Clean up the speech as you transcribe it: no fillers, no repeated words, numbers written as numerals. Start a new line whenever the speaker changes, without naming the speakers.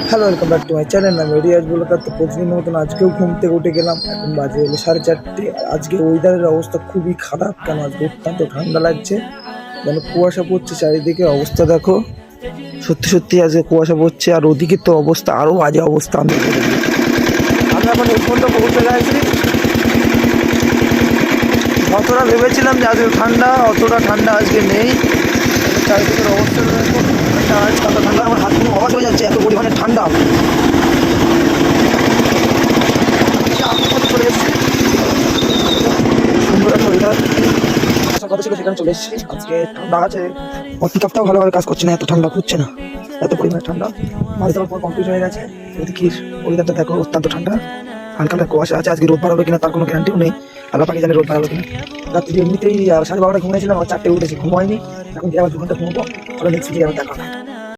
Hello, welcome back to my channel. আমি রিয়াজ বলকার। তো প্রতিদিনের মতন আজকেও ঘুম থেকে উঠে গেলাম। এখন বাজে হলো 4:30। আজকে ওয়েদারের অবস্থা খুবই খারাপ, কেন আজকে অত্যন্ত ঠান্ডা লাগছে, যেন কুয়াশা পড়ছে চারিদিকে। অবস্থা দেখো, সত্যি সত্যি আজকে কুয়াশা পড়ছে। আর ওদিকে তো অবস্থা আরও বাজে অবস্থা। আমি এখন এই পর্যন্ত পৌঁছে গেছি। যতটা ভেবেছিলাম যে আজকে ঠান্ডা, অতটা ঠান্ডা আজকে নেই। চারিদিকের অবস্থা দেখো, ঠান্ডা, আমার হাত পুরো অবাক হয়ে যাচ্ছে, এত পরিমাণে ঠান্ডা। চলে এসেছি, সুন্দর একটা ওয়েদার। আসার কথা ছিল, সেখানে চলে এসেছি। আজকে ঠান্ডা আছে, পিকআপটাও ভালোভাবে কাজ করছে না, এত ঠান্ডা হচ্ছে না, এত পরিমাণে ঠান্ডা। মাঝে যাওয়ার পর কমপ্লিট হয়ে গেছে। এদিকে ওয়েদারটা দেখো, অত্যন্ত ঠান্ডা। হালকা হালকা কুয়াশা আছে। আজকে রোদ বাড়াবে কিনা তার কোনো গ্যারান্টিও নেই, আল্লাহ পাকে জানে রোদ বাড়াবে কিনা। রাত্রি এমনিতেই 12:30 ঘুমিয়েছিলাম, আমার 4টে উঠেছি, ঘুম হয়নি। এখন আবার 2 ঘন্টা ঘুমবো, তাহলে নেক্সট ভিডিও আবার দেখা হবে।